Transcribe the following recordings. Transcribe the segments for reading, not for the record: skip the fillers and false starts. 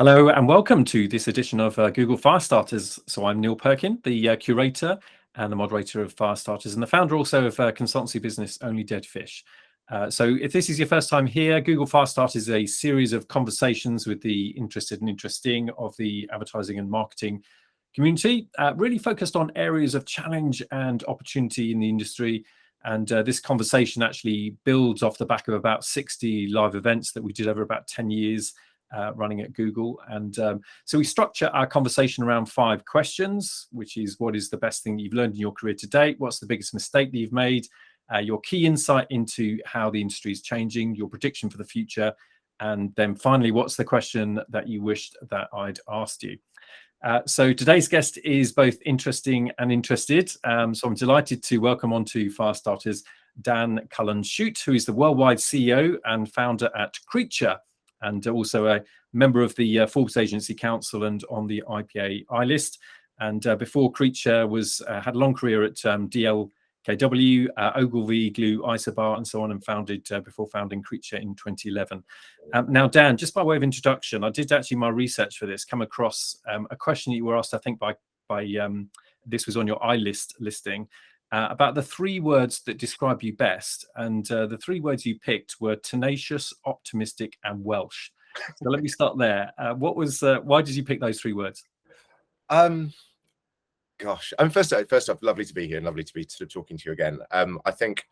Hello and welcome to this edition of Google Firestarters. So I'm Neil Perkin, the curator and the moderator of Firestarters and the founder also of consultancy business Only Dead Fish. So if this is your first time here, Google Firestarters is a series of conversations with the interested and interesting of the advertising and marketing community, really focused on areas of challenge and opportunity in the industry. And this conversation actually builds off the back of about 60 live events that we did over about 10 years. Running at Google. And so we structure our conversation around 5 questions, which is what is the best thing you've learned in your career to date? What's the biggest mistake that you've made? Your key insight into how the industry is changing, your prediction for the future. And then finally, what's the question that you wished that I'd asked you? So today's guest is both interesting and interested. So I'm delighted to welcome onto Firestarters Dan Cullen-Shute, who is the worldwide CEO and founder at Creature, and also a member of the Forbes Agency Council and on the IPA iList. And before Creature had a long career at DLKW, Ogilvy, Glue, Isobar, and so on, and before founding Creature in 2011. Now, Dan, just by way of introduction, I did actually my research for this, come across a question that you were asked, I think, by this was on your iList listing, about the 3 words that describe you best. And the 3 words you picked were tenacious, optimistic, and Welsh. So let me start there. Why did you pick those 3 words? Gosh, first off, lovely to be here and lovely to be sort of talking to you again. I think,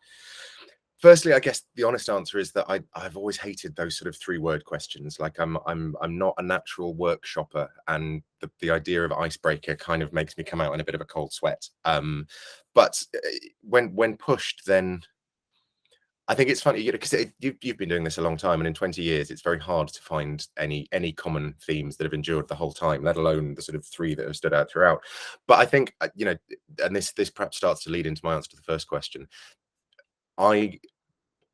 firstly, I guess the honest answer is that I've always hated those sort of 3-word questions. Like I'm not a natural workshopper, and the idea of icebreaker kind of makes me come out in a bit of a cold sweat. But when pushed, then I think it's funny, because you've been doing this a long time, and in 20 years, it's very hard to find any common themes that have endured the whole time, let alone the sort of 3 that have stood out throughout. But I think, and this perhaps starts to lead into my answer to the first question. I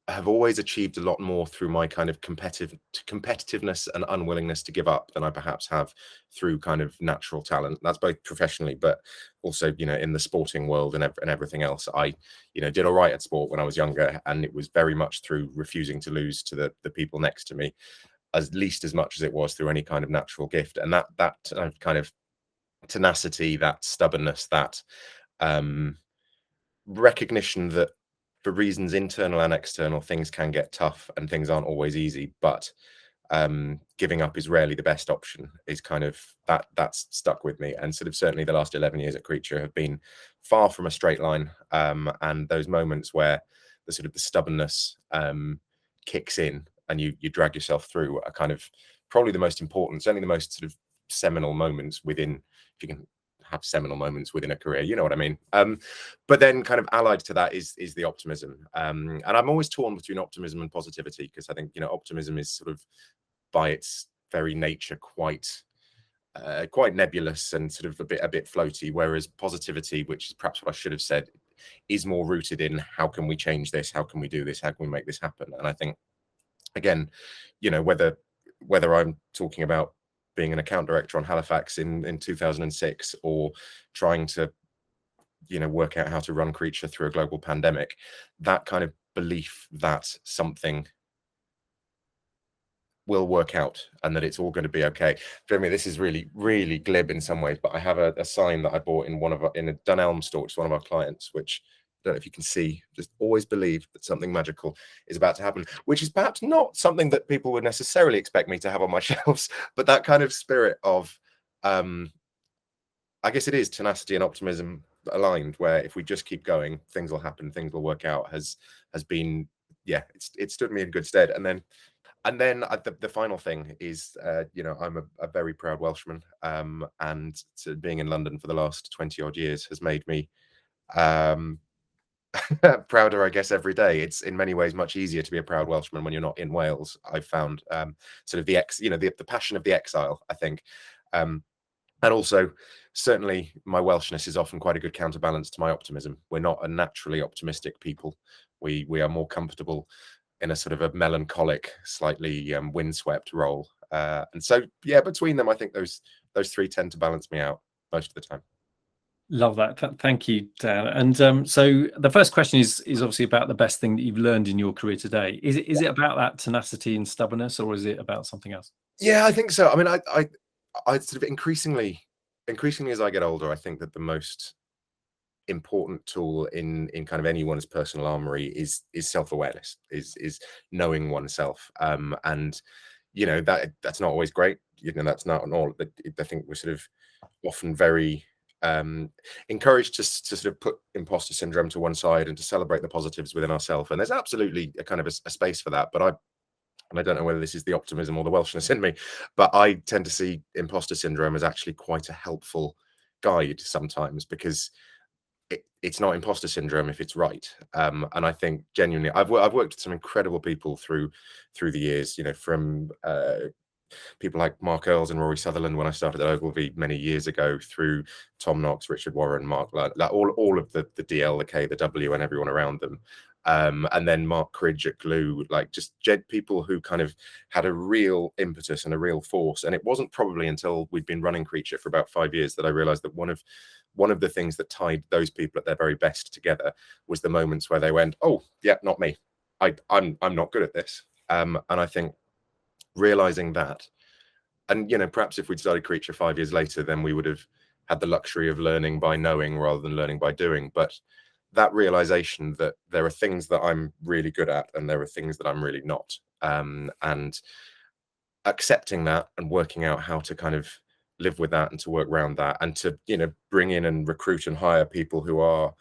have always achieved a lot more through my kind of competitiveness and unwillingness to give up than I perhaps have through kind of natural talent. That's both professionally, but also, in the sporting world and everything else. I, did all right at sport when I was younger, and it was very much through refusing to lose to the people next to me, at least as much as it was through any kind of natural gift. And that kind of tenacity, that stubbornness, that recognition that for reasons internal and external, things can get tough and things aren't always easy, but giving up is rarely the best option, is kind of that's stuck with me. And sort of certainly the last 11 years at Creature have been far from a straight line, and those moments where the stubbornness kicks in and you drag yourself through are kind of probably the most important, certainly the most sort of seminal moments within, if you can have seminal moments within a career, you know what I mean. But then kind of allied to that is the optimism, and I'm always torn between optimism and positivity, because I think optimism is sort of by its very nature quite nebulous and sort of a bit floaty, whereas positivity, which is perhaps what I should have said, is more rooted in how can we change this, how can we do this, how can we make this happen. And I think, again, whether I'm talking about being an account director on Halifax in 2006, or trying to, work out how to run Creature through a global pandemic, that kind of belief that something will work out and that it's all going to be okay. For me, this is really, really glib in some ways, but I have a sign that I bought in a Dunelm store, which is one of our clients, which I don't know if you can see, just always believe that something magical is about to happen, which is perhaps not something that people would necessarily expect me to have on my shelves, but that kind of spirit of, I guess it is tenacity and optimism aligned, where if we just keep going, things will happen, things will work out, has been, it stood me in good stead. And then the final thing is, I'm a very proud Welshman, and being in London for the last 20 odd years has made me prouder, I guess, every day. It's in many ways much easier to be a proud Welshman when you're not in Wales. I've found sort of the passion of the exile, I think. And also, certainly, my Welshness is often quite a good counterbalance to my optimism. We're not a naturally optimistic people. We are more comfortable in a sort of a melancholic, slightly windswept role. And so, between them, I think those 3 tend to balance me out most of the time. Love that. Thank you, Dan. And so the first question is obviously about the best thing that you've learned in your career today. Is it about that tenacity and stubbornness, or is it about something else? Yeah, I think so. I mean, I sort of increasingly as I get older, I think that the most important tool in kind of anyone's personal armory is self-awareness, is knowing oneself. And that's not always great. That's not all. I think we're sort of often very encouraged to sort of put imposter syndrome to one side and to celebrate the positives within ourselves. And there's absolutely a kind of a space for that. But I don't know whether this is the optimism or the Welshness in me, but I tend to see imposter syndrome as actually quite a helpful guide sometimes, because it's not imposter syndrome if it's right. And I think genuinely, I've worked with some incredible people through the years, from people like Mark Earls and Rory Sutherland when I started at Ogilvy many years ago, through Tom Knox, Richard Warren, Mark, like all of the DL, the K, the W, and everyone around them. And then Mark Cridge at Glue, like just people who kind of had a real impetus and a real force. And it wasn't probably until we'd been running Creature for about 5 years that I realized that one of the things that tied those people at their very best together was the moments where they went, oh yeah, not me. I'm not good at this. And I think realizing that, and perhaps if we'd started Creature 5 years later, then we would have had the luxury of learning by knowing rather than learning by doing. But that realization that there are things that I'm really good at and there are things that I'm really not, and accepting that and working out how to kind of live with that and to work around that, and to bring in and recruit and hire people who are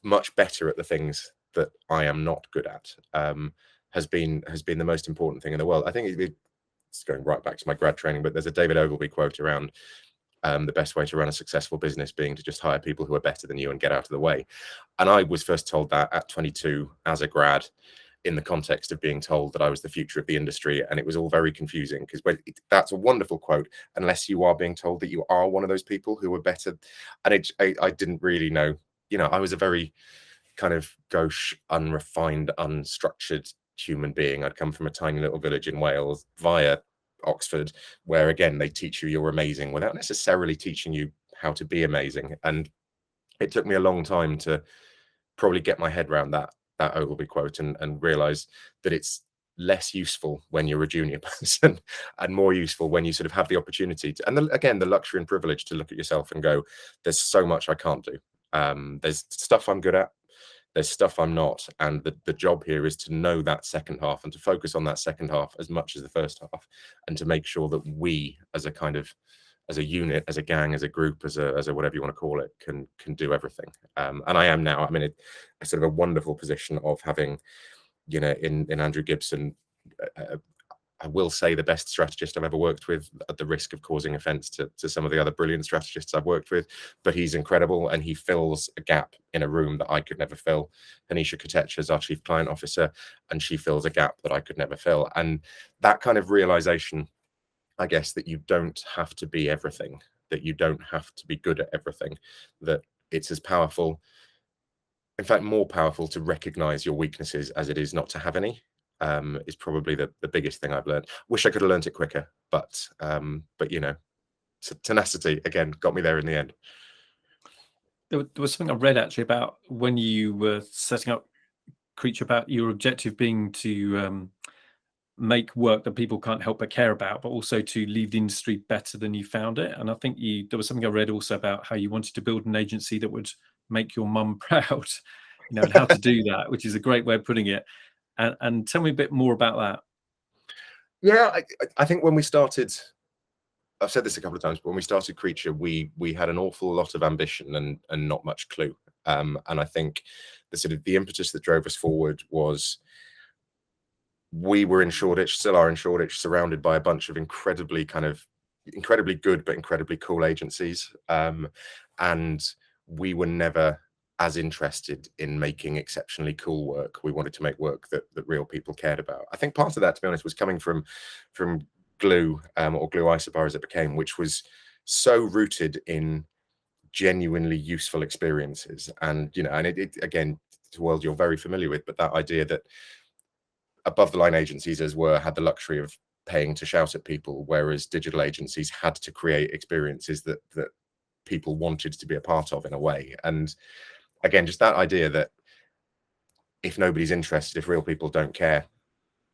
much better at the things that I am not good at, has been the most important thing in the world. I think it's going right back to my grad training, but there's a David Ogilvy quote around the best way to run a successful business being to just hire people who are better than you and get out of the way. And I was first told that at 22 as a grad, in the context of being told that I was the future of the industry. And it was all very confusing, because that's a wonderful quote, unless you are being told that you are one of those people who are better. And I didn't really know, I was a very kind of gauche, unrefined, unstructured human being. I'd come from a tiny little village in Wales via Oxford, where again, they teach you you're amazing without necessarily teaching you how to be amazing. And it took me a long time to probably get my head around that Ogilvy quote, and realize that it's less useful when you're a junior person and more useful when you sort of have the opportunity to, and again, the luxury and privilege to look at yourself and go, there's so much I can't do. There's stuff I'm good at, there's stuff I'm not. And the job here is to know that second half and to focus on that second half as much as the first half, and to make sure that we as a kind of, as a unit, as a gang, as a group, as a whatever you want to call it, can do everything. And I am now, I'm in a sort of a wonderful position of having, in Andrew Gibson, I will say the best strategist I've ever worked with, at the risk of causing offense to some of the other brilliant strategists I've worked with, but he's incredible, and he fills a gap in a room that I could never fill. Hanisha Kotecha is our chief client officer, and she fills a gap that I could never fill. And that kind of realization, I guess, that you don't have to be everything, that you don't have to be good at everything, that it's as powerful, in fact, more powerful, to recognize your weaknesses as it is not to have any, is probably the biggest thing I've learned. Wish I could have learned it quicker, but tenacity, again, got me there in the end. There was something I read actually about when you were setting up Creature, about your objective being to make work that people can't help but care about, but also to leave the industry better than you found it. And I think there was something I read also about how you wanted to build an agency that would make your mum proud, and how to do that, which is a great way of putting it. And tell me a bit more about that. Yeah, I think when we started, I've said this a couple of times, but when we started Creature, we had an awful lot of ambition and not much clue. And I think the sort of the impetus that drove us forward was, we were in Shoreditch, still are in Shoreditch, surrounded by a bunch of incredibly good but incredibly cool agencies. And we were never as interested in making exceptionally cool work. We wanted to make work that real people cared about. I think part of that, to be honest, was coming from Glue, or Glue Isopar as it became, which was so rooted in genuinely useful experiences. And and it again, it's a world you're very familiar with, but that idea that above the line agencies, as were, had the luxury of paying to shout at people, whereas digital agencies had to create experiences that people wanted to be a part of in a way. And again, just that idea that if nobody's interested, if real people don't care,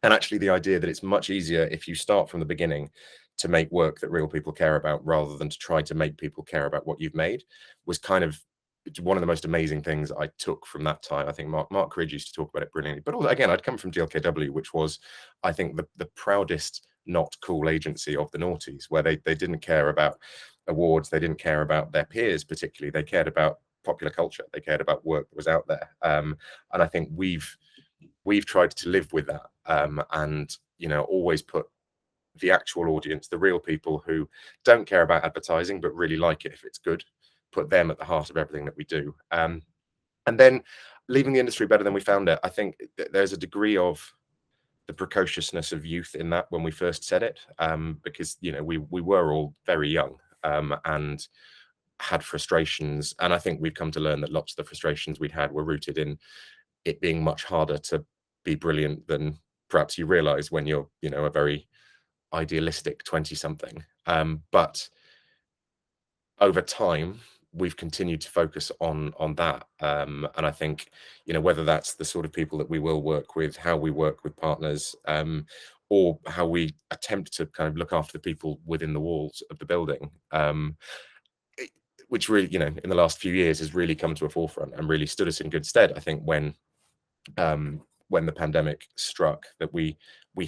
and actually the idea that it's much easier if you start from the beginning to make work that real people care about rather than to try to make people care about what you've made, was kind of one of the most amazing things I took from that time. I think Mark Ridge used to talk about it brilliantly. But also, again, I'd come from GLKW, which was, I think, the proudest not cool agency of the noughties, where they didn't care about awards, they didn't care about their peers particularly, they cared about popular culture, they cared about work that was out there. And I think we've tried to live with that, and always put the actual audience, the real people who don't care about advertising but really like it if it's good, put them at the heart of everything that we do. And then leaving the industry better than we found it, I think there's a degree of the precociousness of youth in that when we first said it, because we were all very young, and had frustrations, and I think we've come to learn that lots of the frustrations we'd had were rooted in it being much harder to be brilliant than perhaps you realize when you're a very idealistic 20-something. But over time we've continued to focus on that, and I think whether that's the sort of people that we will work with, how we work with partners, or how we attempt to kind of look after the people within the walls of the building, which really in the last few years has really come to a forefront and really stood us in good stead. I think when the pandemic struck, that we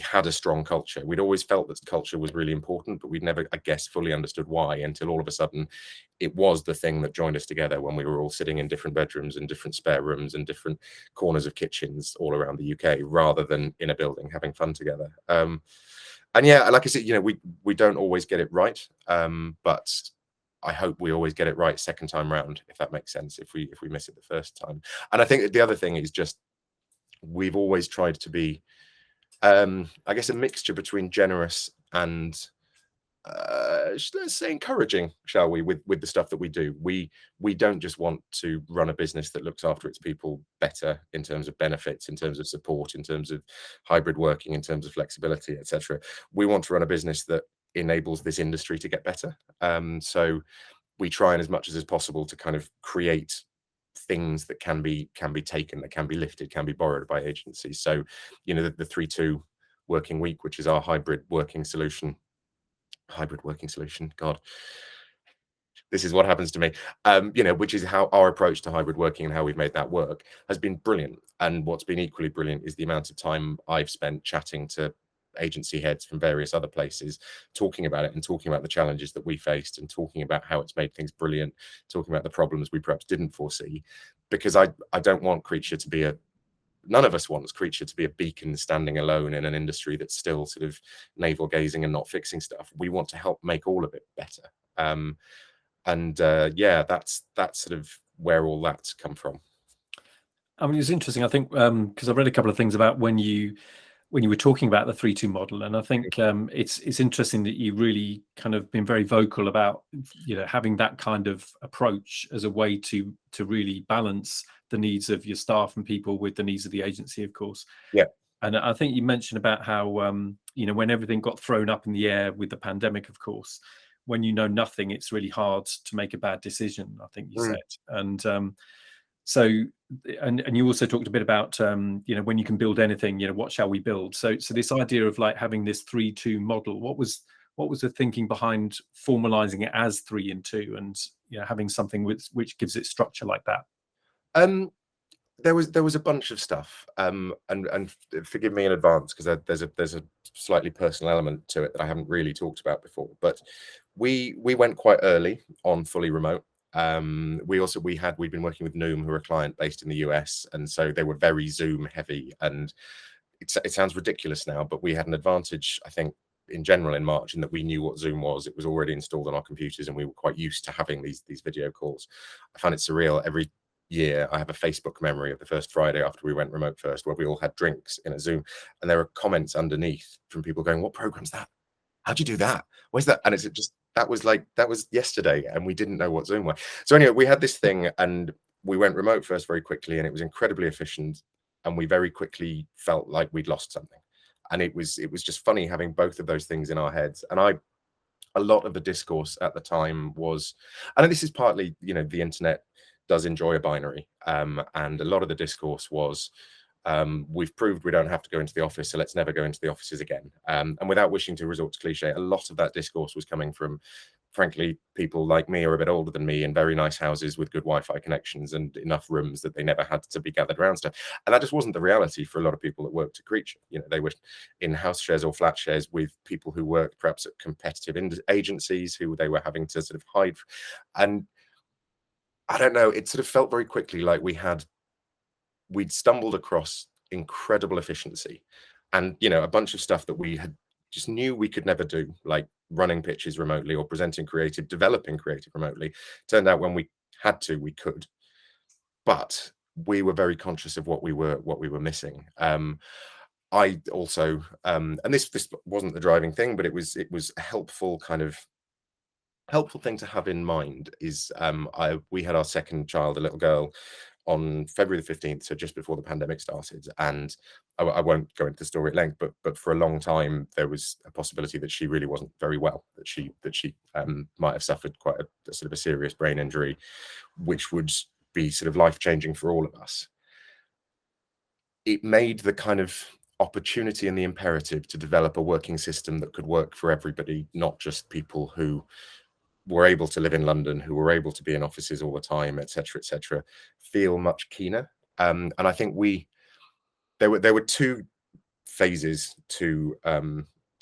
had a strong culture. We'd always felt that culture was really important, but we'd never, I guess, fully understood why, until all of a sudden it was the thing that joined us together when we were all sitting in different bedrooms and different spare rooms and different corners of kitchens all around the UK, rather than in a building having fun together. And yeah, like I said, we don't always get it right, but I hope we always get it right second time round, if that makes sense, if we miss it the first time. And I think the other thing is just, we've always tried to be, I guess, a mixture between generous and let's say encouraging, shall we, with the stuff that we do. We don't just want to run a business that looks after its people better in terms of benefits, in terms of support, in terms of hybrid working, in terms of flexibility, etc. We want to run a business that enables this industry to get better. So we try, and as much as possible, to kind of create things that can be taken, that can be lifted, can be borrowed by agencies. So the 3-2 working week, which is our hybrid working solution, God, this is what happens to me, which is how our approach to hybrid working and how we've made that work has been brilliant. And what's been equally brilliant is the amount of time I've spent chatting to agency heads from various other places, talking about it and talking about the challenges that we faced, and talking about how it's made things brilliant, talking about the problems we perhaps didn't foresee. Because I don't want Creature to be none of us wants Creature to be a beacon standing alone in an industry that's still sort of navel gazing and not fixing stuff. We want to help make all of it better. Yeah, that's sort of where all that's come from. I mean, it's interesting, I think, because I've read a couple of things about when you were talking about the 3-2 model, and I think it's interesting that you really kind of been very vocal about having that kind of approach as a way to really balance the needs of your staff and people with the needs of the agency, of course. Yeah. And I think you mentioned about how when everything got thrown up in the air with the pandemic, of course, when you know nothing, it's really hard to make a bad decision, I think you said. And so, and you also talked a bit about when you can build anything, what shall we build? So this idea of like having this 3-2 model, what was the thinking behind formalizing it as 3 and 2, and having something which gives it structure like that? There was a bunch of stuff, and forgive me in advance, because there's a slightly personal element to it that I haven't really talked about before. But we went quite early on fully remote. We'd been working with Noom, who are a client based in the US, and so they were very Zoom heavy. And it sounds ridiculous now, but we had an advantage, I think, in general in March, in that we knew what Zoom was. It was already installed on our computers, and we were quite used to having these video calls. I find it surreal. Every year I have a Facebook memory of the first Friday after we went remote first, where we all had drinks in a Zoom, and there are comments underneath from people going, "What program's that? How'd you do that? Where's that?" And it's just, that was yesterday, and we didn't know what Zoom was. So anyway, we had this thing, and we went remote first very quickly, and it was incredibly efficient, and we very quickly felt like we'd lost something. And it was just funny having both of those things in our heads. And a lot of the discourse at the time was, and this is partly, the internet does enjoy a binary, and a lot of the discourse was, we've proved we don't have to go into the office, so let's never go into the offices again. And without wishing to resort to cliche, a lot of that discourse was coming from, frankly, people like me or a bit older than me in very nice houses with good Wi-Fi connections and enough rooms that they never had to be gathered around stuff. And that just wasn't the reality for a lot of people that worked at Creature. They were in house shares or flat shares with people who worked perhaps at competitive agencies who they were having to sort of hide. And I don't know, it sort of felt very quickly like we'd stumbled across incredible efficiency and, a bunch of stuff that we had just knew we could never do, like running pitches remotely or developing creative remotely. Turned out when we had to, we could, but we were very conscious of what we were missing. I also, and this wasn't the driving thing, but it was a helpful thing to have in mind is, we had our second child, a little girl, on February the 15th, so just before the pandemic started. And I won't go into the story at length, but for a long time there was a possibility that she really wasn't very well, that she might have suffered quite a sort of a serious brain injury, which would be sort of life-changing for all of us. It made the kind of opportunity and the imperative to develop a working system that could work for everybody, not just people who were able to live in London, who were able to be in offices all the time, etc., feel much keener. And I think there were two phases to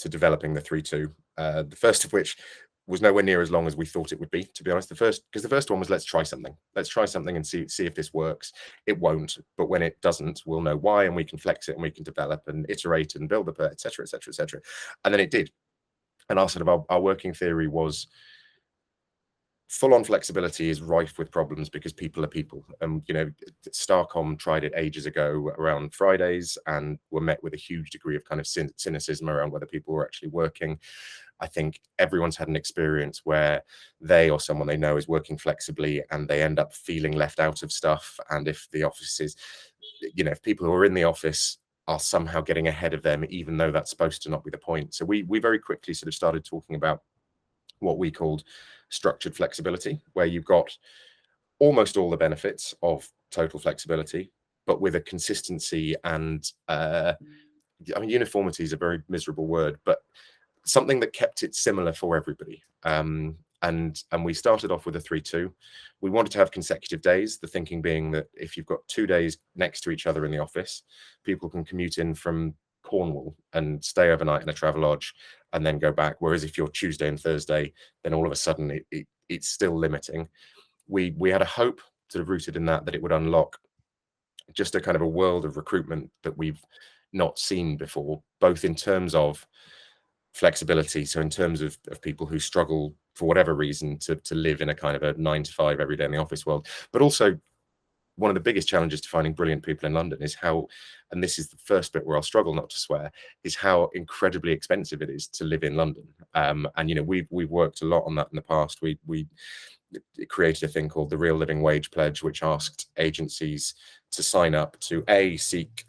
developing the 3-2. The first of which was nowhere near as long as we thought it would be, to be honest. Because the first one was, let's try something and see if this works. It won't, but when it doesn't, we'll know why, and we can flex it and we can develop and iterate and build up, etc. And then it did. And our working theory was, full-on flexibility is rife with problems because people are people. And, Starcom tried it ages ago around Fridays and were met with a huge degree of kind of cynicism around whether people were actually working. I think everyone's had an experience where they or someone they know is working flexibly and they end up feeling left out of stuff. And if the offices, if people who are in the office are somehow getting ahead of them, even though that's supposed to not be the point. So we very quickly sort of started talking about what we called structured flexibility, where you've got almost all the benefits of total flexibility, but with a consistency and uniformity is a very miserable word, but something that kept it similar for everybody. And we started off with a 3-2. We wanted to have consecutive days, the thinking being that if you've got 2 days next to each other in the office, people can commute in from Cornwall and stay overnight in a travel lodge and then go back. Whereas if you're Tuesday and Thursday, then all of a sudden it's still limiting. We had a hope sort of rooted in that it would unlock just a kind of a world of recruitment that we've not seen before, both in terms of flexibility, so in terms of people who struggle for whatever reason to live in a kind of a 9-to-5 every day in the office world, but also one of the biggest challenges to finding brilliant people in London is how, and this is the first bit where I'll struggle not to swear, is how incredibly expensive it is to live in London. And we've worked a lot on that in the past. We created a thing called the Real Living Wage Pledge, which asked agencies to sign up to seek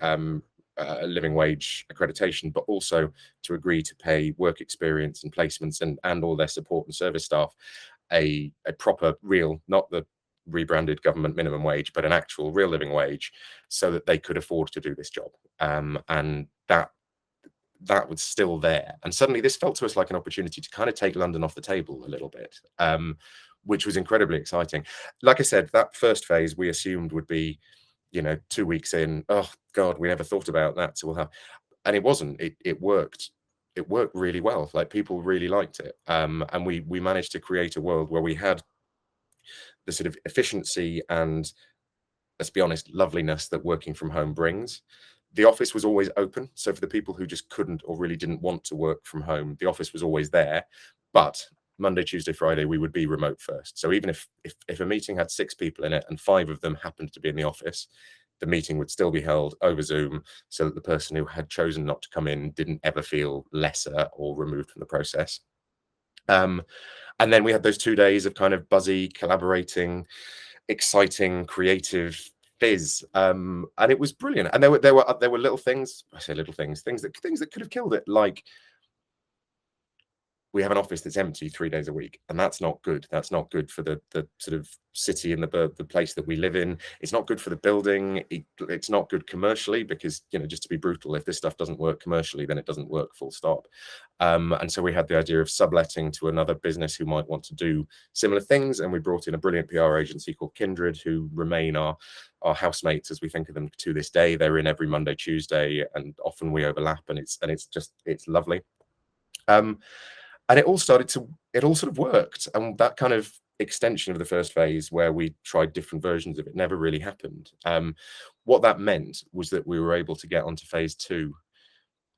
living wage accreditation, but also to agree to pay work experience and placements and all their support and service staff a proper real, not the rebranded government minimum wage, but an actual real living wage, so that they could afford to do this job. And that was still there. And suddenly this felt to us like an opportunity to kind of take London off the table a little bit, which was incredibly exciting. Like I said, that first phase we assumed would be, 2 weeks in, oh God, we never thought about that. So we'll have, and it wasn't, it worked. It worked really well. Like, people really liked it. And we managed to create a world where we had the sort of efficiency and, let's be honest, loveliness that working from home brings. The office was always open. So for the people who just couldn't or really didn't want to work from home, the office was always there. But Monday, Tuesday, Friday, we would be remote first. So even if a meeting had 6 people in it and 5 of them happened to be in the office, the meeting would still be held over Zoom, so that the person who had chosen not to come in didn't ever feel lesser or removed from the process. And then we had those 2 days of kind of buzzy, collaborating, exciting, creative fizz, and it was brilliant. And there were little things. I say little things, things that could have killed it, like we have an office that's empty 3 days a week, and that's not good. That's not good for the sort of city and the place that we live in. It's not good for the building. It's not good commercially, because, you know, just to be brutal, if this stuff doesn't work commercially, then it doesn't work, full stop. And so we had the idea of subletting to another business who might want to do similar things, and we brought in a brilliant PR agency called Kindred, who remain our housemates, as we think of them, to this day. They're in every Monday, Tuesday, and often we overlap, and it's lovely. And it all sort of worked. And that kind of extension of the first phase, where we tried different versions of it, never really happened. What that meant was that we were able to get onto phase 2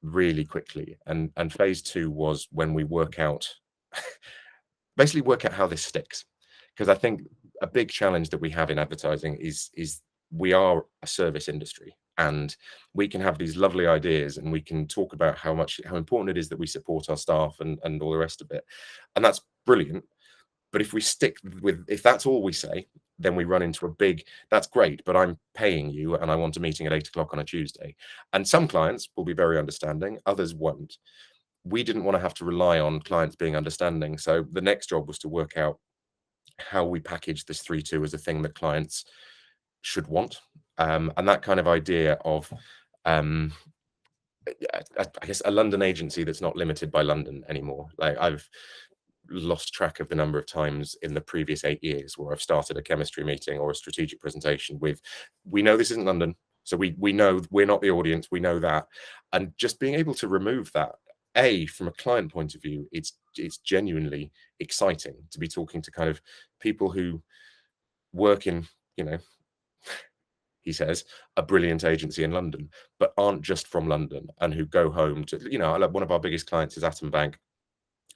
really quickly. And phase 2 was when we basically work out how this sticks. Because I think a big challenge that we have in advertising is we are a service industry, and we can have these lovely ideas, and we can talk about how important it is that we support our staff and all the rest of it. And that's brilliant. But if that's all we say, then we run into that's great, but I'm paying you and I want a meeting at 8 o'clock on a Tuesday. And some clients will be very understanding, others won't. We didn't want to have to rely on clients being understanding. So the next job was to work out how we package this 3-2 as a thing that clients should want. And that kind of idea of, I guess, a London agency that's not limited by London anymore. Like, I've lost track of the number of times in the previous 8 years where I've started a chemistry meeting or a strategic presentation with, we know this isn't London, so we know we're not the audience, we know that. And just being able to remove that, from a client point of view, it's genuinely exciting to be talking to kind of people who work in, you know, he says, a brilliant agency in London, but aren't just from London, and who go home to, you know, one of our biggest clients is Atom Bank.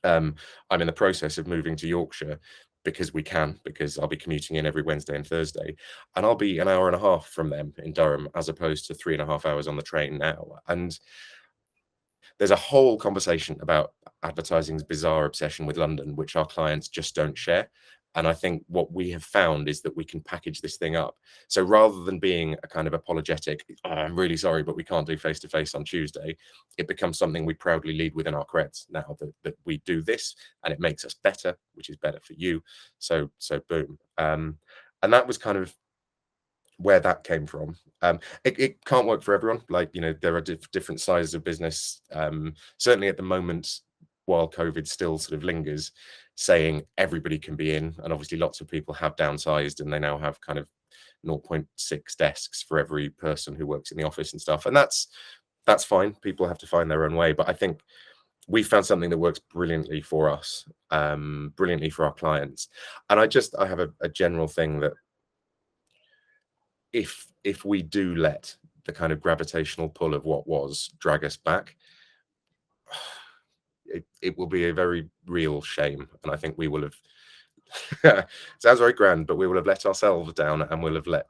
I'm in the process of moving to Yorkshire because I'll be commuting in every Wednesday and Thursday, and I'll be an hour and a half from them in Durham, as opposed to 3.5 hours on the train now. And there's a whole conversation about advertising's bizarre obsession with London, which our clients just don't share. And I think what we have found is that we can package this thing up. So rather than being a kind of apologetic, I'm really sorry, but we can't do face-to-face on Tuesday, it becomes something we proudly lead within our creds now, that we do this and it makes us better, which is better for you. So boom. And that was kind of where that came from. It can't work for everyone. Like, you know, there are different sizes of business. Certainly at the moment, while COVID still sort of lingers, saying everybody can be in, and obviously lots of people have downsized and they now have kind of 0.6 desks for every person who works in the office and stuff. And that's fine. People have to find their own way. But I think we found something that works brilliantly for us, brilliantly for our clients. And I have a general thing that if we do let the kind of gravitational pull of what was drag us back, it will be a very real shame. And I think we will have, sounds very grand, but we will have let ourselves down, and we'll have let,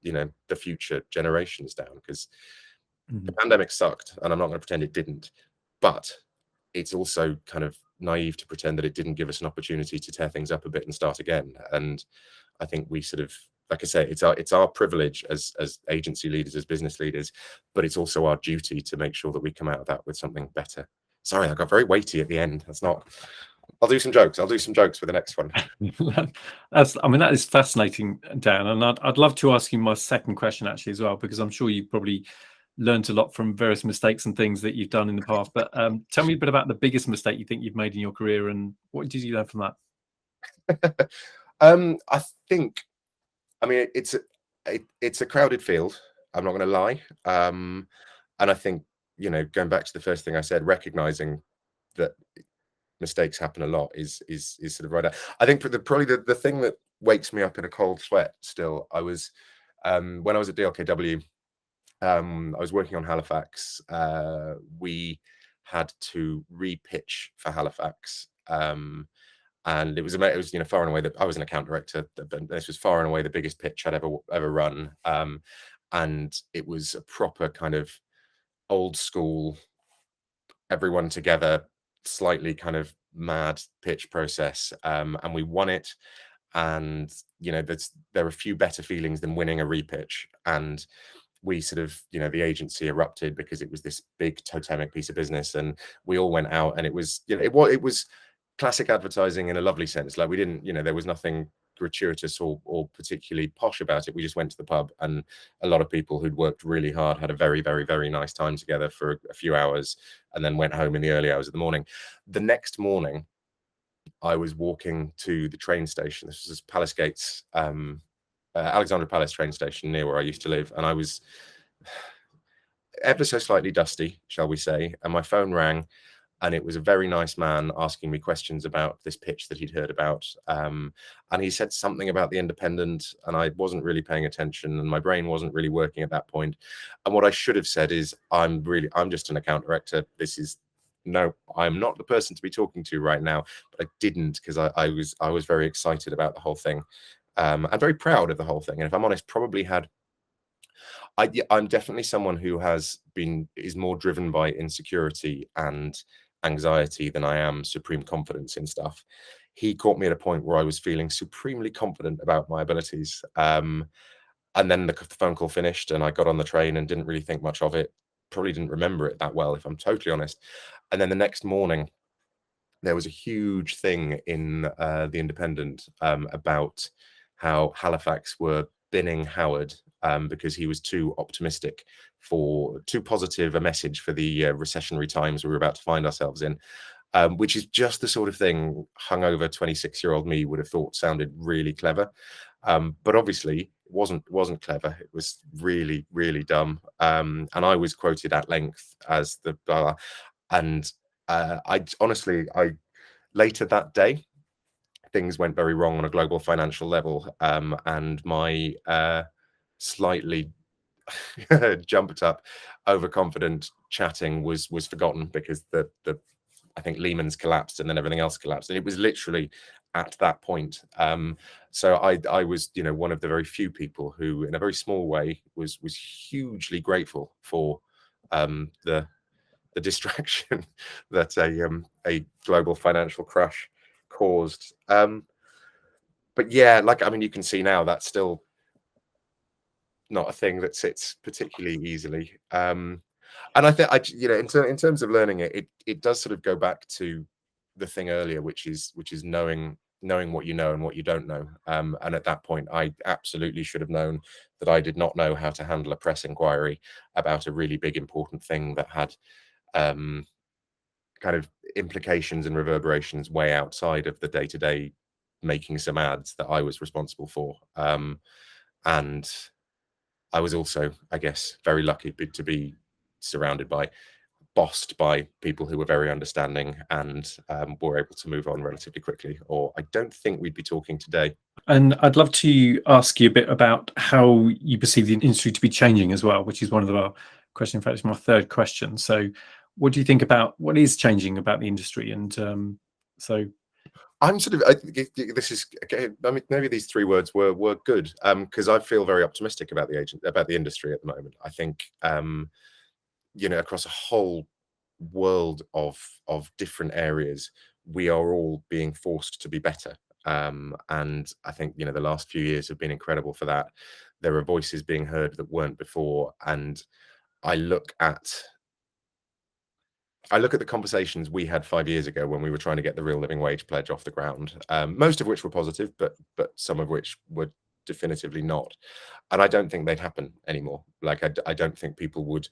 you know, the future generations down, because the pandemic sucked, and I'm not going to pretend it didn't, but it's also kind of naive to pretend that it didn't give us an opportunity to tear things up a bit and start again. And I think we sort of, like I say, it's our privilege as agency leaders, as business leaders, but it's also our duty to make sure that we come out of that with something better. Sorry, I got very weighty at the end. I'll do some jokes. I'll do some jokes for the next one. That is fascinating, Dan. And I'd love to ask you my second question actually as well, because I'm sure you probably learned a lot from various mistakes and things that you've done in the past. But tell me a bit about the biggest mistake you think you've made in your career, and what did you learn from that? I think, it's a crowded field. I'm not going to lie. And I think, you know, going back to the first thing I said, recognizing that mistakes happen a lot is sort of right out. I think probably the thing that wakes me up in a cold sweat still, I was when I was at DLKW, I was working on Halifax. We had to re-pitch for Halifax, and it was you know, far and away that I was an account director, but this was far and away the biggest pitch I'd ever run, and it was a proper kind of old school, everyone together, slightly kind of mad pitch process, and we won it. And you know, there are few better feelings than winning a repitch. And we sort of, you know, the agency erupted because it was this big totemic piece of business, and we all went out, and it was, you know, it was classic advertising in a lovely sense. Like we didn't, there was nothing gratuitous or particularly posh about it. We just went to the pub, and a lot of people who'd worked really hard had a very, very, very nice time together for a few hours, and then went home in the early hours of the morning. The next morning, I was walking to the train station. This was Palace Gates, Alexandra Palace train station near where I used to live, and I was ever so slightly dusty, shall we say, and my phone rang. And it was a very nice man asking me questions about this pitch that he'd heard about. And he said something about the Independent, and I wasn't really paying attention, and my brain wasn't really working at that point. And what I should have said is, I'm just an account director. I'm not the person to be talking to right now. But I didn't, because I was very excited about the whole thing. I'm very proud of the whole thing. And if I'm honest, probably I'm definitely someone who is more driven by insecurity and anxiety than I am supreme confidence in stuff. He caught me at a point where I was feeling supremely confident about my abilities. And then the phone call finished, and I got on the train and didn't really think much of it. Probably didn't remember it that well, if I'm totally honest. And then the next morning, there was a huge thing in the Independent about how Halifax were binning Howard because he was too positive a message for the recessionary times we were about to find ourselves in, which is just the sort of thing hungover 26-year-old me would have thought sounded really clever. But obviously it wasn't clever. It was really, really dumb. And I was quoted at length as the blah. And I honestly, later that day, things went very wrong on a global financial level, and my slightly jumped up, overconfident chatting was forgotten because I think Lehman's collapsed and then everything else collapsed, and it was literally at that point. So I was, one of the very few people who, in a very small way, was hugely grateful for the distraction that a global financial crash caused. But yeah, you can see now that's still not a thing that sits particularly easily. And I think in terms of learning it, it does sort of go back to the thing earlier, which is knowing what you know and what you don't know. And at that point, I absolutely should have known that I did not know how to handle a press inquiry about a really big, important thing that had kind of implications and reverberations way outside of the day-to-day making some ads that I was responsible for. And I was also, I guess, very lucky to be bossed by people who were very understanding and were able to move on relatively quickly, or I don't think we'd be talking today. And I'd love to ask you a bit about how you perceive the industry to be changing as well, which is one of our questions. In fact, it's my third question. So what do you think about what is changing about the industry? And so I'm this is, maybe these three words were good, because I feel very optimistic about the industry at the moment. I think, across a whole world of different areas, we are all being forced to be better. And I think, the last few years have been incredible for that. There are voices being heard that weren't before. And I look at the conversations we had 5 years ago when we were trying to get the real living wage pledge off the ground, most of which were positive, but some of which were definitively not. And I don't think they'd happen anymore. I don't think people would,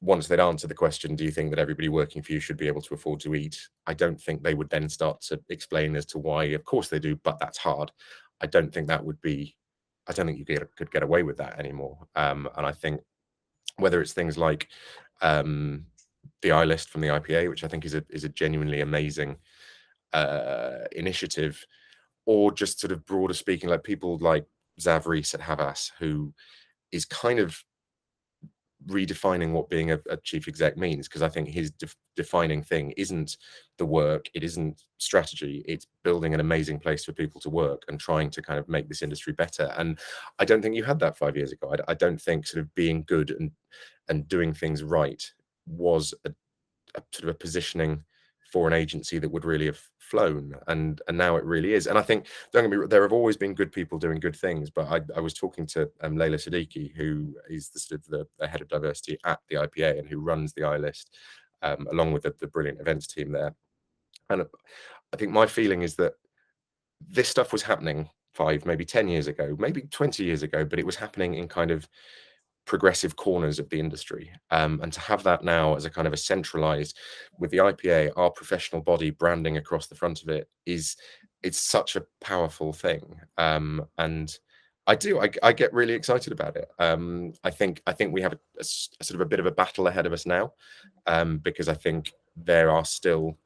once they'd answered the question, do you think that everybody working for you should be able to afford to eat? I don't think they would then start to explain as to why, of course they do, but that's hard. I don't think you could get away with that anymore. And I think whether it's things like the iList from the IPA, which I think is a genuinely amazing initiative, or just sort of broader speaking, like people like Zavris at Havas, who is kind of redefining what being a chief exec means, because I think his defining thing isn't the work, it isn't strategy, it's building an amazing place for people to work and trying to kind of make this industry better. And I don't think you had that 5 years ago. I don't think sort of being good and doing things right was a sort of a positioning for an agency that would really have flown, and now it really is. And I think, don't get me wrong, there have always been good people doing good things, but I was talking to Layla Siddiqui, who is the head of diversity at the IPA and who runs the iList, along with the brilliant events team there. And I think my feeling is that this stuff was happening 5, maybe 10 years ago, maybe 20 years ago, but it was happening in kind of progressive corners of the industry. And to have that now as a kind of a centralized, with the IPA, our professional body branding across the front of it, it's such a powerful thing. And I get really excited about it. I think we have a sort of a bit of a battle ahead of us now, because I think there are still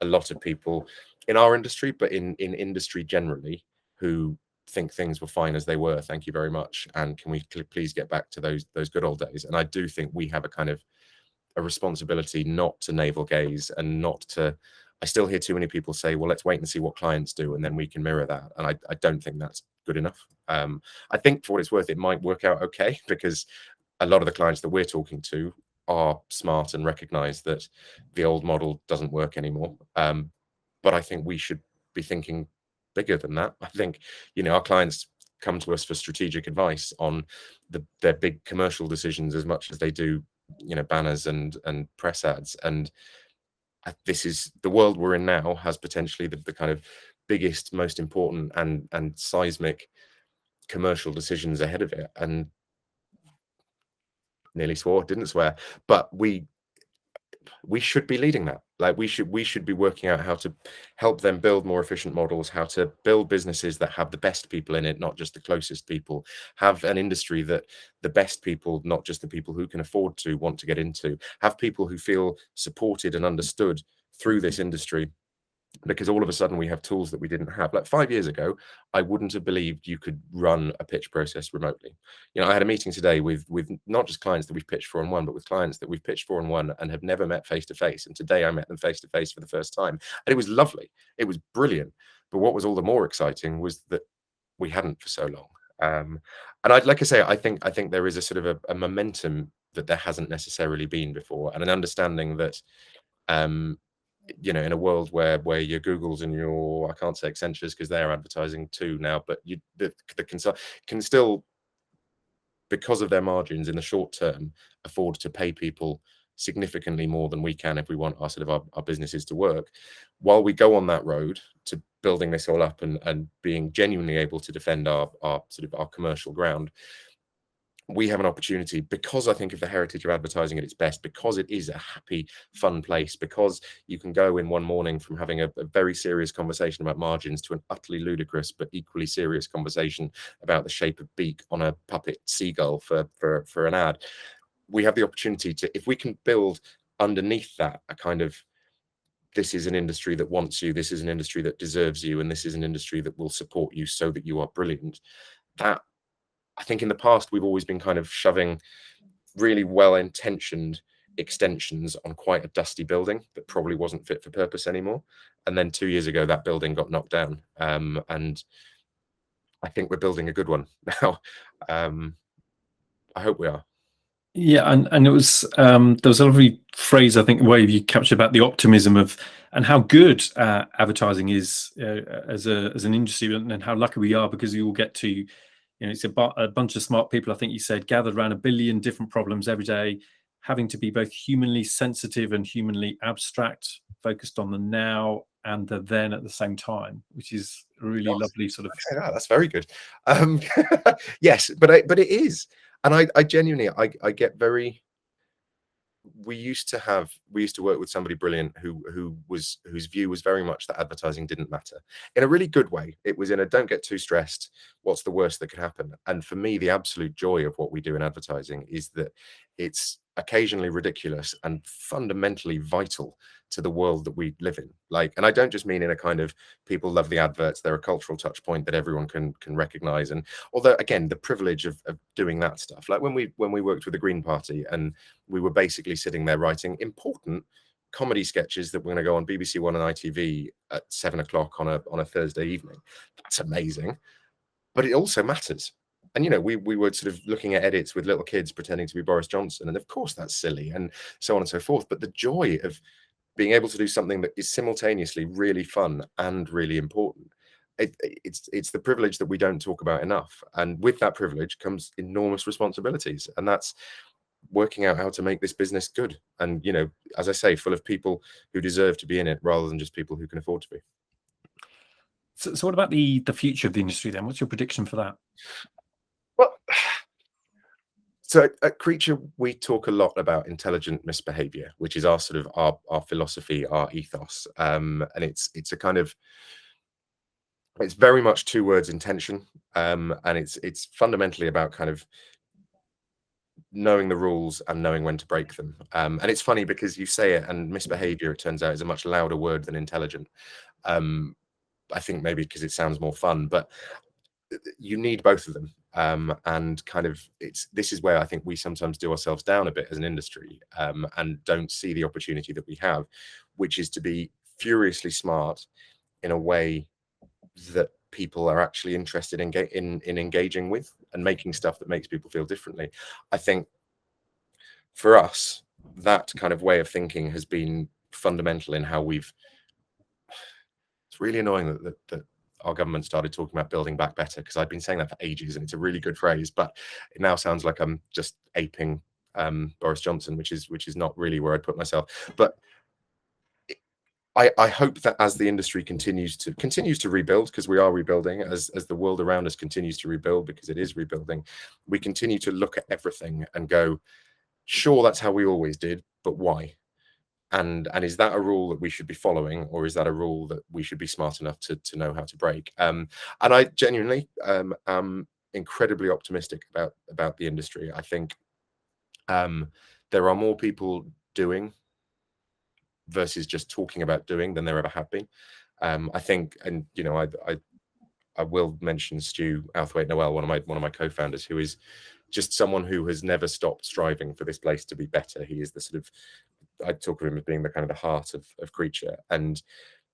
a lot of people in our industry, but in industry generally, who think things were fine as they were. Thank you very much. And can we please get back to those good old days? And I do think we have a kind of a responsibility not to navel gaze and not to. I still hear too many people say, well, let's wait and see what clients do and then we can mirror that. And I don't think that's good enough. I think for what it's worth, it might work out okay, because a lot of the clients that we're talking to are smart and recognize that the old model doesn't work anymore. But I think we should be thinking bigger than that. I think, our clients come to us for strategic advice on their big commercial decisions as much as they do, banners and press ads. And this is the world we're in now, has potentially the kind of biggest, most important and seismic commercial decisions ahead of it. And nearly swore, didn't swear, but we should be leading that. Like we should be working out how to help them build more efficient models, how to build businesses that have the best people in it, not just the closest people, have an industry that the best people, not just the people who can afford to, want to get into, have people who feel supported and understood through this industry. Because all of a sudden we have tools that we didn't have. Like 5 years ago, I wouldn't have believed you could run a pitch process remotely. I had a meeting today with not just clients that we've pitched for and won, but with clients that we've pitched for and won and have never met face to face. And today I met them face to face for the first time, and it was lovely. It was brilliant. But what was all the more exciting was that we hadn't for so long. And like I say, I think there is a sort of a momentum that there hasn't necessarily been before, and an understanding that. In a world where your Googles and your, I can't say Accentures because they're advertising too now, but the can still, because of their margins in the short term, afford to pay people significantly more than we can if we want our businesses to work. While we go on that road to building this all up and being genuinely able to defend our commercial ground, we have an opportunity, because I think of the heritage of advertising at its best, because it is a happy, fun place, because you can go in one morning from having a very serious conversation about margins to an utterly ludicrous but equally serious conversation about the shape of beak on a puppet seagull for an ad. We have the opportunity to, if we can build underneath that a kind of, this is an industry that wants you, this is an industry that deserves you, and this is an industry that will support you so that you are brilliant. That, I think in the past, we've always been kind of shoving really well-intentioned extensions on quite a dusty building that probably wasn't fit for purpose anymore. And then 2 years ago, that building got knocked down. And I think we're building a good one now. I hope we are. Yeah, and it was there was a lovely phrase, I think, where you captured about the optimism of and how good advertising is as an industry, and how lucky we are, because you all get to, it's a bunch of smart people, I think you said, gathered around a billion different problems every day, having to be both humanly sensitive and humanly abstract, focused on the now and the then at the same time, which is a really lovely sort of. That's very good. Yes, but it is, and I genuinely I get very. We used to work with somebody brilliant whose view was very much that advertising didn't matter, in a really good way. It was in a, don't get too stressed, what's the worst that could happen? And for me, the absolute joy of what we do in advertising is that it's occasionally ridiculous and fundamentally vital to the world that we live in. Like, and I don't just mean in a kind of, people love the adverts, they're a cultural touch point that everyone can recognize. And although, again, the privilege of doing that stuff, like when we worked with the Green Party, and we were basically sitting there writing important comedy sketches that were going to go on BBC One and ITV at 7 o'clock on a Thursday evening. That's amazing, but it also matters. And we were sort of looking at edits with little kids pretending to be Boris Johnson, and of course that's silly, and so on and so forth. But the joy of being able to do something that is simultaneously really fun and really important, it's the privilege that we don't talk about enough. And with that privilege comes enormous responsibilities, and that's working out how to make this business good. And, you know, as I say, full of people who deserve to be in it rather than just people who can afford to be. So what about the future of the industry then? What's your prediction for that? Well, so at Creature, we talk a lot about intelligent misbehaviour, which is our sort of our philosophy, our ethos. And it's a kind of, it's very much two words, intention. And it's fundamentally about kind of knowing the rules and knowing when to break them. And it's funny because you say it, and misbehaviour, it turns out, is a much louder word than intelligent. I think maybe because it sounds more fun, but you need both of them. And kind of this is where I think we sometimes do ourselves down a bit as an industry, and don't see the opportunity that we have, which is to be furiously smart in a way that people are actually interested in engaging with, and making stuff that makes people feel differently. I think for us, that kind of way of thinking has been fundamental in how we've. It's really annoying that our government started talking about building back better, because I've been saying that for ages, and it's a really good phrase, but it now sounds like I'm just aping Boris Johnson, which is not really where I'd put myself. But I hope that as the industry continues to rebuild, because we are rebuilding, as the world around us continues to rebuild, because it is rebuilding, we continue to look at everything and go, sure, that's how we always did, but why? And is that a rule that we should be following, or is that a rule that we should be smart enough to know how to break? And I genuinely am incredibly optimistic about the industry. I think there are more people doing versus just talking about doing than there ever have been. I think, and you know, I will mention Stu Althwaite Noel, one of my co-founders, who is just someone who has never stopped striving for this place to be better. He is the sort of, I talk of him as being the kind of the heart of Creature, and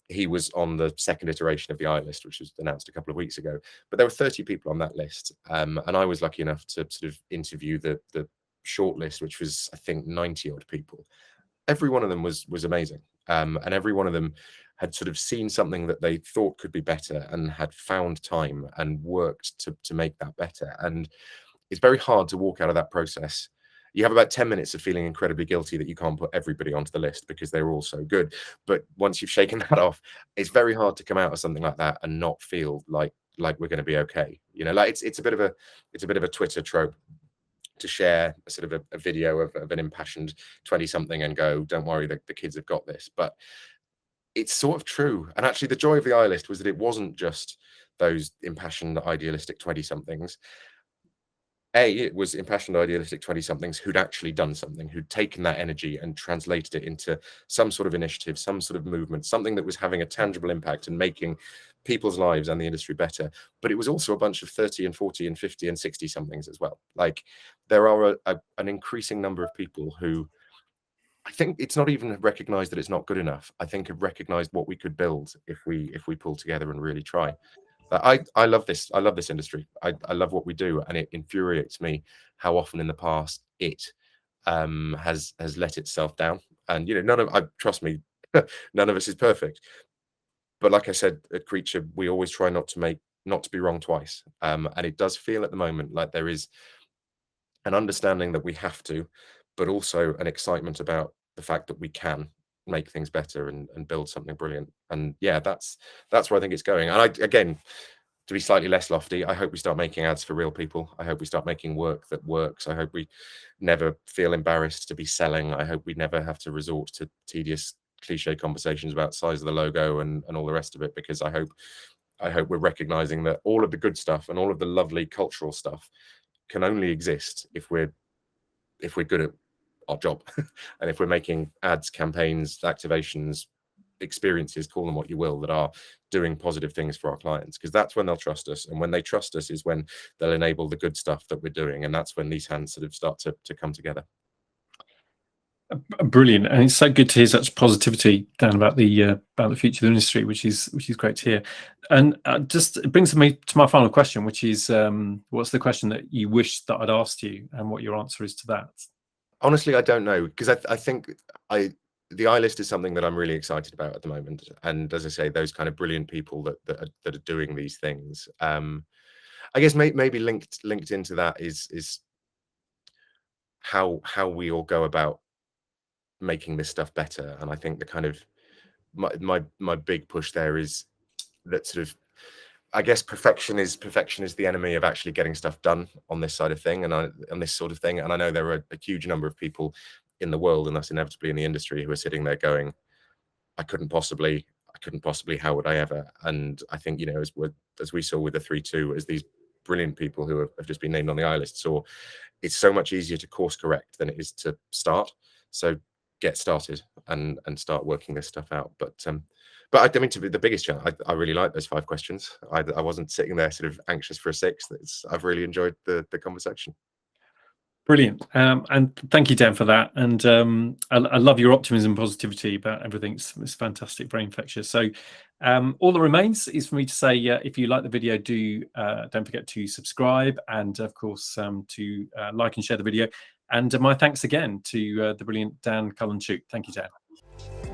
he was on the second iteration of the iList, which was announced a couple of weeks ago. But there were 30 people on that list, and I was lucky enough to sort of interview the shortlist, which was, I think, 90 odd people. Every one of them was amazing, and every one of them had sort of seen something that they thought could be better and had found time and worked to make that better. And it's very hard to walk out of that process. You have about 10 minutes of feeling incredibly guilty that you can't put everybody onto the list because they were all so good. But once you've shaken that off, it's very hard to come out of something like that and not feel like we're going to be okay. You know, like it's a bit of a Twitter trope to share a sort of a video of an impassioned 20-something and go, don't worry, the kids have got this. But it's sort of true. And actually the joy of the iList was that it wasn't just those impassioned, idealistic 20-somethings. It was impassioned, idealistic 20-somethings who'd actually done something, who'd taken that energy and translated it into some sort of initiative, some sort of movement, something that was having a tangible impact and making people's lives and the industry better. But it was also a bunch of 30 and 40 and 50 and 60-somethings as well. Like, there are an increasing number of people who, I think it's not even recognized that it's not good enough. I think have recognized what we could build if we pull together and really try. I love this. I love this industry. I love what we do, and it infuriates me how often in the past it has let itself down. And you know, trust me, none of us is perfect. But like I said, at Creature, we always try not to be wrong twice. And it does feel at the moment like there is an understanding that we have to, but also an excitement about the fact that we can make things better and build something brilliant. And yeah, that's where I think it's going. And again, to be slightly less lofty, I hope we start making ads for real people. I hope we start making work that works. I hope we never feel embarrassed to be selling. I hope we never have to resort to tedious cliche conversations about size of the logo and all the rest of it, because I hope we're recognizing that all of the good stuff and all of the lovely cultural stuff can only exist if we're good at our job. And if we're making ads, campaigns, activations, experiences, call them what you will, that are doing positive things for our clients, because that's when they'll trust us. And when they trust us is when they'll enable the good stuff that we're doing. And that's when these hands sort of start to come together. Brilliant, and it's so good to hear such positivity, Dan, about the future of the industry, which is great to hear. And just it brings me to my final question, which is, what's the question that you wish that I'd asked you, and what your answer is to that? Honestly, I don't know, because I think the iList is something that I'm really excited about at the moment. And as I say, those kind of brilliant people that are doing these things. I guess maybe linked into that is how we all go about making this stuff better. And I think the kind of my big push there is that sort of, I guess perfection is the enemy of actually getting stuff done on this side of thing and on this sort of thing. And I know there are a huge number of people in the world, and thus inevitably in the industry, who are sitting there going, I couldn't possibly, how would I ever? And I think, you know, as we saw with the 3-2, as these brilliant people who have just been named on the iList saw, it's so much easier to course correct than it is to start. So get started and start working this stuff out. But I mean, to be the biggest challenge, I really like those 5 questions. I wasn't sitting there sort of anxious for a 6th. I've really enjoyed the conversation. Brilliant. And thank you, Dan, for that. And I love your optimism and positivity about everything. It's fantastic, very infectious. So all that remains is for me to say, if you like the video, don't forget to subscribe, and of course to like and share the video. And my thanks again to the brilliant Dan Cullen-Shute. Thank you, Dan.